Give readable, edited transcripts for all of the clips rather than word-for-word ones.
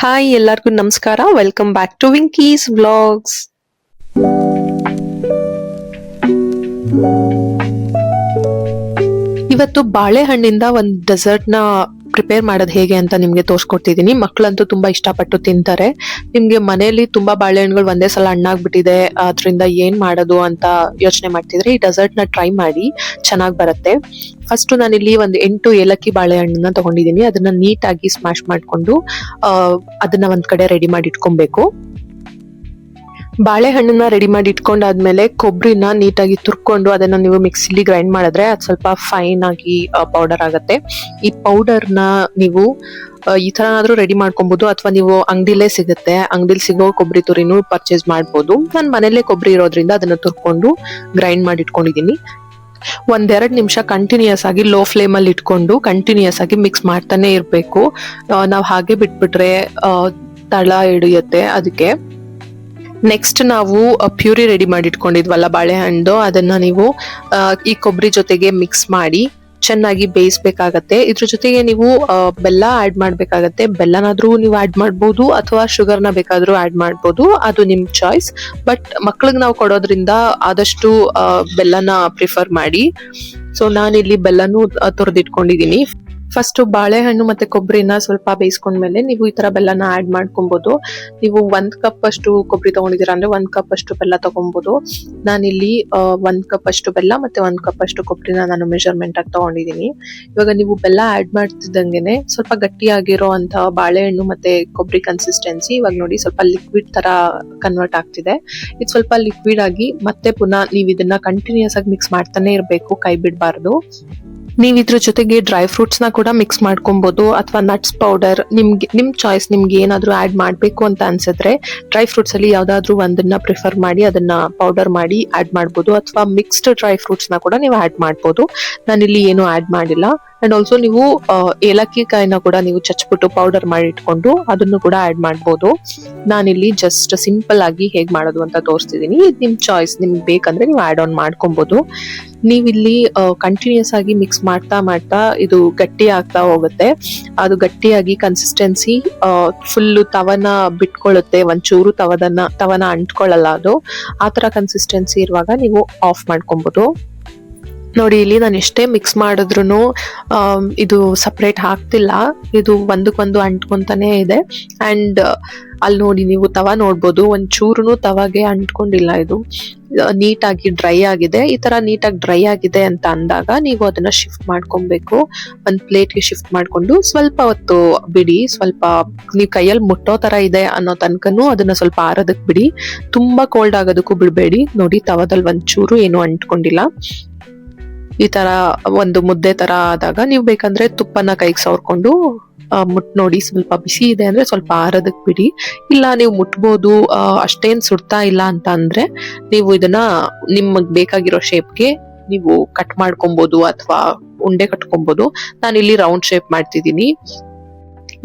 Hi ಎಲ್ಲರಿಗೂ ನಮಸ್ಕಾರ. Welcome back to Winkie's vlogs. ಇವತ್ತು ಬಾಳೆಹಣ್ಣಿಂದ ಒಂದು ಡೆಸರ್ಟ್ ನ ಪ್ರಿಪೇರ್ ಮಾಡೋದು ಹೇಗೆ ಅಂತ ನಿಮ್ಗೆ ತೋರಿಸ್ಕೊಡ್ತಿದ್ದೀನಿ. ಮಕ್ಕಳಂತೂ ತುಂಬಾ ಇಷ್ಟಪಟ್ಟು ತಿಂತಾರೆ. ನಿಮ್ಗೆ ಮನೆಯಲ್ಲಿ ತುಂಬಾ ಬಾಳೆಹಣ್ಣುಗಳು ಒಂದೇ ಸಲ ಹಣ್ಣಾಗ್ಬಿಟ್ಟಿದೆ, ಅದರಿಂದ ಏನ್ ಮಾಡೋದು ಅಂತ ಯೋಚನೆ ಮಾಡ್ತಿದ್ರೆ ಈ ಡೆಸರ್ಟ್ ನ ಟ್ರೈ ಮಾಡಿ, ಚೆನ್ನಾಗಿ ಬರುತ್ತೆ. ಫಸ್ಟ್ ನಾನಿಲ್ಲಿ ಒಂದು 8 ಏಲಕ್ಕಿ ಬಾಳೆಹಣ್ಣನ್ನ ತಗೊಂಡಿದ್ದೀನಿ. ಅದನ್ನ ನೀಟಾಗಿ ಸ್ಮ್ಯಾಶ್ ಮಾಡ್ಕೊಂಡು ಅದನ್ನ ಒಂದ್ ಕಡೆ ರೆಡಿ ಮಾಡಿ ಇಟ್ಕೊಬೇಕು. ಬಾಳೆಹಣ್ಣನ್ನ ರೆಡಿ ಮಾಡಿ ಇಟ್ಕೊಂಡಾದ್ಮೇಲೆ ಕೊಬ್ಬರಿನ ನೀಟಾಗಿ ತುರ್ಕೊಂಡು ಅದನ್ನ ನೀವು ಮಿಕ್ಸಿಲಿ ಗ್ರೈಂಡ್ ಮಾಡಿದ್ರೆ ಅದು ಸ್ವಲ್ಪ ಫೈನ್ ಆಗಿ ಪೌಡರ್ ಆಗುತ್ತೆ. ಈ ಪೌಡರ್ನ ನೀವು ಈ ತರನಾದ್ರೂ ರೆಡಿ ಮಾಡ್ಕೊಬಹುದು, ಅಥವಾ ನೀವು ಅಂಗಡಿಲೇ ಸಿಗುತ್ತೆ, ಅಂಗಡಿಲಿ ಸಿಗೋ ಕೊಬ್ಬರಿ ತುರಿನೂ ಪರ್ಚೇಸ್ ಮಾಡ್ಬೋದು. ನಾನು ಮನೇಲೆ ಕೊಬ್ಬರಿ ಇರೋದ್ರಿಂದ ಅದನ್ನ ತುರ್ಕೊಂಡು ಗ್ರೈಂಡ್ ಮಾಡಿ ಇಟ್ಕೊಂಡಿದೀನಿ. 1-2 ನಿಮಿಷ ಕಂಟಿನ್ಯೂಸ್ ಆಗಿ ಲೋ ಫ್ಲೇಮ್ ಅಲ್ಲಿ ಇಟ್ಕೊಂಡು ಕಂಟಿನ್ಯೂಸ್ ಆಗಿ ಮಿಕ್ಸ್ ಮಾಡ್ತಾನೆ ಇರ್ಬೇಕು. ನಾವು ಹಾಗೆ ಬಿಟ್ಬಿಟ್ರೆ ತಳ ಹಿಡಿಯುತ್ತೆ. ಅದಕ್ಕೆ ನೆಕ್ಸ್ಟ್ ನಾವು ಪ್ಯೂರಿ ರೆಡಿ ಮಾಡಿ ಇಟ್ಕೊಂಡಿದ್ವಲ್ಲ ಬಾಳೆಹಣ್ಣು, ಅದನ್ನ ನೀವು ಈ ಕೊಬ್ಬರಿ ಜೊತೆಗೆ ಮಿಕ್ಸ್ ಮಾಡಿ ಚೆನ್ನಾಗಿ ಬೇಯಿಸ್ಬೇಕಾಗತ್ತೆ. ಇದ್ರ ಜೊತೆಗೆ ನೀವು ಬೆಲ್ಲ ಆಡ್ ಮಾಡ್ಬೇಕಾಗತ್ತೆ. ಬೆಲ್ಲನಾದ್ರೂ ನೀವು ಆಡ್ ಮಾಡ್ಬೋದು, ಅಥವಾ ಶುಗರ್ನ ಬೇಕಾದ್ರೂ ಆಡ್ ಮಾಡ್ಬೋದು, ಅದು ನಿಮ್ ಚಾಯ್ಸ್. ಬಟ್ ಮಕ್ಳಿಗೆ ನಾವು ಕೊಡೋದ್ರಿಂದ ಆದಷ್ಟು ಬೆಲ್ಲನ ಪ್ರಿಫರ್ ಮಾಡಿ. ಸೊ ನಾನಿಲ್ಲಿ ಬೆಲ್ಲನೂ ತುರಿದಿಟ್ಕೊಂಡಿದೀನಿ. ಫಸ್ಟ್ ಬಾಳೆಹಣ್ಣು ಮತ್ತೆ ಕೊಬ್ಬರಿನ ಸ್ವಲ್ಪ ಬೇಯಿಸ್ಕೊಂಡ್ಮೇಲೆ ನೀವು ಈ ತರ ಬೆಲ್ಲನ ಆಡ್ ಮಾಡ್ಕೊಬಹುದು. ನೀವು 1 ಕಪ್ ಅಷ್ಟು ಕೊಬ್ಬರಿ ತಗೊಂಡಿದ್ದೀರಾ ಅಂದ್ರೆ 1 ಕಪ್ ಅಷ್ಟು ಬೆಲ್ಲ ತಗೊಬಹುದು. ನಾನಿಲ್ಲಿ 1 ಕಪ್ ಅಷ್ಟು ಬೆಲ್ಲ ಮತ್ತೆ 1 ಕಪ್ ಅಷ್ಟು ಕೊಬ್ಬರಿನ ನಾನು ಮೆಜರ್ಮೆಂಟ್ ಆಗಿ ತಗೊಂಡಿದ್ದೀನಿ. ಇವಾಗ ನೀವು ಬೆಲ್ಲ ಆಡ್ ಮಾಡ್ತಿದ್ದಂಗೆನೆ ಸ್ವಲ್ಪ ಗಟ್ಟಿಯಾಗಿರೋ ಅಂತ ಬಾಳೆಹಣ್ಣು ಮತ್ತೆ ಕೊಬ್ಬರಿ ಕನ್ಸಿಸ್ಟೆನ್ಸಿ ಇವಾಗ ನೋಡಿ ಸ್ವಲ್ಪ ಲಿಕ್ವಿಡ್ ತರ ಕನ್ವರ್ಟ್ ಆಗ್ತಿದೆ. ಇದು ಸ್ವಲ್ಪ ಲಿಕ್ವಿಡ್ ಆಗಿ ಮತ್ತೆ ಪುನಃ ನೀವು ಇದನ್ನ ಕಂಟಿನ್ಯೂಸ್ ಆಗಿ ಮಿಕ್ಸ್ ಮಾಡ್ತಾನೆ ಇರ್ಬೇಕು, ಕೈ ಬಿಡಬಾರ್ದು. ನೀವ್ ಇದ್ರ ಜೊತೆಗೆ ಡ್ರೈ ಫ್ರೂಟ್ಸ್ ನ ಕೂಡ ಮಿಕ್ಸ್ ಮಾಡ್ಕೊಬಹುದು, ಅಥವಾ ನಟ್ಸ್ ಪೌಡರ್, ನಿಮ್ ಚಾಯ್ಸ್. ನಿಮ್ಗೆ ಏನಾದ್ರೂ ಆಡ್ ಮಾಡ್ಬೇಕು ಅಂತ ಅನ್ಸಿದ್ರೆ ಡ್ರೈ ಫ್ರೂಟ್ಸ್ ಅಲ್ಲಿ ಯಾವ್ದಾದ್ರು ಒಂದನ್ನ ಪ್ರಿಫರ್ ಮಾಡಿ ಅದನ್ನ ಪೌಡರ್ ಮಾಡಿ ಆಡ್ ಮಾಡ್ಬೋದು, ಅಥವಾ ಮಿಕ್ಸ್ಡ್ ಡ್ರೈ ಫ್ರೂಟ್ಸ್ ನ ಕೂಡ ನೀವು ಆಡ್ ಮಾಡ್ಬೋದು. ನಾನಿಲ್ಲಿ ಏನು ಆಡ್ ಮಾಡಿಲ್ಲ. ಅಂಡ್ ಆಲ್ಸೋ ನೀವು ಏಲಕ್ಕಿ ಕಾಯಿನ ಕೂಡ ನೀವು ಚಚ್ಬಿಟ್ಟು ಪೌಡರ್ ಮಾಡಿ ಇಟ್ಕೊಂಡು ಅದನ್ನು ಕೂಡ ಆಡ್ ಮಾಡ್ಬೋದು. ನಾನಿಲ್ಲಿ ಜಸ್ಟ್ ಸಿಂಪಲ್ ಆಗಿ ಹೇಗ್ ಮಾಡೋದು ಅಂತ ತೋರಿಸ್ತಿದ್ದೀನಿ. ಇದು ನಿಮ್ ಚಾಯ್ಸ್, ನಿಮ್ಗೆ ಬೇಕಂದ್ರೆ ನೀವು ಆಡ್ ಆನ್ ಮಾಡ್ಕೊಬಹುದು. ನೀವಿಲ್ಲಿ ಕಂಟಿನ್ಯೂಸ್ ಆಗಿ ಮಿಕ್ಸ್ ಮಾಡ್ತಾ ಮಾಡ್ತಾ ಇದು ಗಟ್ಟಿ ಆಗ್ತಾ ಹೋಗುತ್ತೆ. ಅದು ಗಟ್ಟಿಯಾಗಿ ಕನ್ಸಿಸ್ಟೆನ್ಸಿ ಫುಲ್ ತವನ ಬಿಟ್ಕೊಳ್ಳುತ್ತೆ, ಒಂಚೂರು ತವನ ಅಂಟ್ಕೊಳ್ಳಲ್ಲ. ಅದು ಆತರ ಕನ್ಸಿಸ್ಟೆನ್ಸಿ ಇರುವಾಗ ನೀವು ಆಫ್ ಮಾಡ್ಕೊಬಹುದು. ನೋಡಿ, ಇಲ್ಲಿ ನಾನು ಎಷ್ಟೇ ಮಿಕ್ಸ್ ಮಾಡಿದ್ರು ಇದು ಸಪ್ರೇಟ್ ಹಾಕ್ತಿಲ್ಲ, ಇದು ಒಂದಕ್ಕೊಂದು ಅಂಟ್ಕೊಂತಾನೆ ಇದೆ. ಅಂಡ್ ಅಲ್ಲಿ ನೋಡಿ, ನೀವು ತವ ನೋಡ್ಬೋದು, ಒಂಚೂರು ತವಾಗೆ ಅಂಟ್ಕೊಂಡಿಲ್ಲ. ಇದು ನೀಟಾಗಿ ಡ್ರೈ ಆಗಿದೆ. ಈ ತರ ನೀಟಾಗಿ ಡ್ರೈ ಆಗಿದೆ ಅಂತ ಅಂದಾಗ ನೀವು ಅದನ್ನ ಶಿಫ್ಟ್ ಮಾಡ್ಕೊಬೇಕು. ಒಂದ್ ಪ್ಲೇಟ್ಗೆ ಶಿಫ್ಟ್ ಮಾಡ್ಕೊಂಡು ಸ್ವಲ್ಪ ಹೊತ್ತು ಬಿಡಿ. ಸ್ವಲ್ಪ ನೀವು ಕೈಯಲ್ಲಿ ಮುಟ್ಟೋ ತರ ಇದೆ ಅನ್ನೋ ತನಕನೂ ಅದನ್ನ ಸ್ವಲ್ಪ ಆರೋದಕ್ ಬಿಡಿ. ತುಂಬಾ ಕೋಲ್ಡ್ ಆಗೋದಕ್ಕೂ ಬಿಡ್ಬೇಡಿ. ನೋಡಿ, ತವದಲ್ಲಿ ಒಂಚೂರು ಏನು ಅಂಟ್ಕೊಂಡಿಲ್ಲ. ಈ ತರ ಒಂದು ಮುದ್ದೆ ತರ ಆದಾಗ ನೀವು ಬೇಕಂದ್ರೆ ತುಪ್ಪನ ಕೈಗೆ ಸವರ್ಕೊಂಡು ಮುಟ್ ನೋಡಿ. ಸ್ವಲ್ಪ ಬಿಸಿ ಇದೆ ಅಂದ್ರೆ ಸ್ವಲ್ಪ ಆರೋದಕ್ ಬಿಡಿ. ಇಲ್ಲ ನೀವು ಮುಟ್ಬೋದು, ಅಷ್ಟೇನ್ ಸುಡ್ತಾ ಇಲ್ಲ ಅಂತ ಅಂದ್ರೆ ನೀವು ಇದನ್ನ ನಿಮಗ್ ಬೇಕಾಗಿರೋ ಶೇಪ್ಗೆ ನೀವು ಕಟ್ ಮಾಡ್ಕೊಬಹುದು, ಅಥವಾ ಉಂಡೆ ಕಟ್ಕೊಬಹುದು. ನಾನಿಲ್ಲಿ ರೌಂಡ್ ಶೇಪ್ ಮಾಡ್ತಿದ್ದೀನಿ.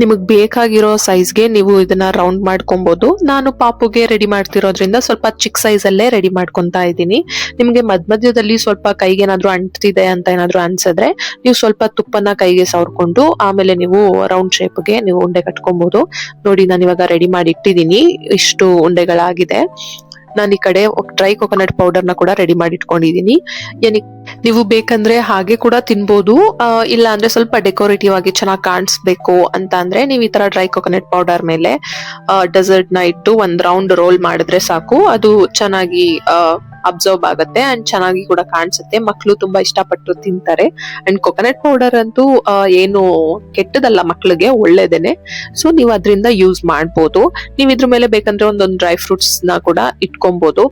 ನಿಮಗ್ ಬೇಕಾಗಿರೋ ಸೈಜ್ಗೆ ನೀವು ಇದನ್ನ ರೌಂಡ್ ಮಾಡ್ಕೊಬಹುದು. ನಾನು ಪಾಪುಗೆ ರೆಡಿ ಮಾಡ್ತಿರೋದ್ರಿಂದ ಸ್ವಲ್ಪ ಚಿಕ್ಕ ಸೈಜ್ ಅಲ್ಲೇ ರೆಡಿ ಮಾಡ್ಕೊಂತಾ ಇದ್ದೀನಿ. ನಿಮ್ಗೆ ಮಧ್ಯದಲ್ಲಿ ಸ್ವಲ್ಪ ಕೈಗೆ ಏನಾದ್ರು ಅಂಟ್ತಿದೆ ಅಂತ ಏನಾದ್ರು ಅನ್ಸಿದ್ರೆ ನೀವು ಸ್ವಲ್ಪ ತುಪ್ಪನ ಕೈಗೆ ಸವರ್ಕೊಂಡು ಆಮೇಲೆ ನೀವು ರೌಂಡ್ ಶೇಪ್ಗೆ ನೀವು ಉಂಡೆ ಕಟ್ಕೊಬಹುದು. ನೋಡಿ, ನಾನು ಇವಾಗ ರೆಡಿ ಮಾಡಿ ಇಟ್ಟಿದ್ದೀನಿ. ಇಷ್ಟು ಉಂಡೆಗಳಾಗಿದೆ. ನಾನು ಈ ಕಡೆ ಡ್ರೈ ಕೊಕೊನಟ್ ಪೌಡರ್ ನ ಕೂಡ ರೆಡಿ ಮಾಡಿ ಇಟ್ಕೊಂಡಿದೀನಿ. ನೀವು ಬೇಕಂದ್ರೆ ಹಾಗೆ ಕೂಡ ತಿನ್ಬೋದು, ಇಲ್ಲ ಅಂದ್ರೆ ಸ್ವಲ್ಪ ಡೆಕೋರೇಟಿವ್ ಆಗಿ ಚೆನ್ನಾಗಿ ಕಾಣಿಸ್ಬೇಕು ಅಂತ ಅಂದ್ರೆ ನೀವು ಈ ತರ ಡ್ರೈ ಕೊಕೊನಟ್ ಪೌಡರ್ ಮೇಲೆ ಡೆಸರ್ಟ್ ನ ಇಟ್ಟು ಒಂದ್ ರೌಂಡ್ ರೋಲ್ ಮಾಡಿದ್ರೆ ಸಾಕು. ಅದು ಚೆನ್ನಾಗಿ ಅಬ್ಸರ್ವ್ ಆಗುತ್ತೆ ಅಂಡ್ ಚೆನ್ನಾಗಿ ಕೂಡ ಕಾಣಿಸುತ್ತೆ. ಮಕ್ಕಳು ತುಂಬಾ ಇಷ್ಟಪಟ್ಟು ತಿಂತಾರೆ. ಅಂಡ್ ಕೊಕೊನಟ್ ಪೌಡರ್ ಅಂತೂ ಏನು ಕೆಟ್ಟದಲ್ಲ, ಮಕ್ಕಳಿಗೆ ಒಳ್ಳೇದೇನೆ. ಸೊ ನೀವು ಅದರಿಂದ ಯೂಸ್ ಮಾಡ್ಬೋದು. ನೀವು ಇದ್ರ ಮೇಲೆ ಬೇಕಂದ್ರೆ ಒಂದೊಂದು ಡ್ರೈ ಫ್ರೂಟ್ಸ್ ನ ಕೂಡ ಇಟ್ಕೊಬಹುದು.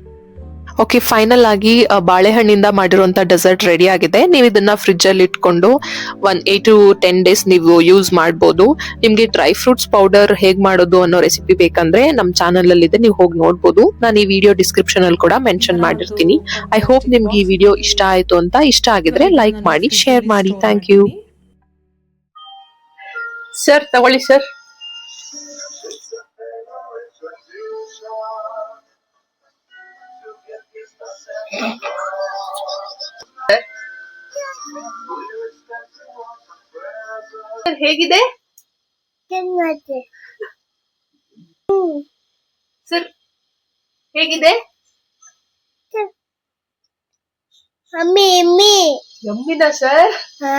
ಓಕೆ, ಫೈನಲ್ ಆಗಿ ಬಾಳೆಹಣ್ಣಿಂದ ಮಾಡಿರುವಂತ ಡೆಸರ್ಟ್ ರೆಡಿ ಆಗಿದೆ. ನೀವು ಇದನ್ನ ಫ್ರಿಡ್ಜ್ ಅಲ್ಲಿ ಇಟ್ಕೊಂಡು 8 to 10 ಡೇಸ್ ನೀವು ಯೂಸ್ ಮಾಡಬಹುದು. ನಿಮ್ಗೆ ಡ್ರೈ ಫ್ರೂಟ್ಸ್ ಪೌಡರ್ ಹೇಗ್ ಮಾಡೋದು ಅನ್ನೋ ರೆಸಿಪಿ ಬೇಕಂದ್ರೆ ನಮ್ ಚಾನಲ್ ಅಲ್ಲಿ ಇದೆ, ನೀವು ಹೋಗಿ ನೋಡ್ಬೋದು. ನಾನು ಈ ವಿಡಿಯೋ ಡಿಸ್ಕ್ರಿಪ್ಷನ್ ಅಲ್ಲಿ ಕೂಡ ಮೆನ್ಷನ್ ಮಾಡಿರ್ತೀನಿ. ಐ ಹೋಪ್ ನಿಮ್ಗೆ ಈ ವಿಡಿಯೋ ಇಷ್ಟ ಆಯ್ತು ಅಂತ. ಇಷ್ಟ ಆಗಿದ್ರೆ ಲೈಕ್ ಮಾಡಿ, ಶೇರ್ ಮಾಡಿ. Thank you. ಸರ್ ತಗೊಳ್ಳಿ ಸರ್. ಹೇಗಿದೆ? ಸರ್ ಹೇಗಿದೆ? ಅಮ್ಮಿ ಅಮ್ಮಿ ಯಮ್ಮಿನಾ ಸರ್? ಹಾ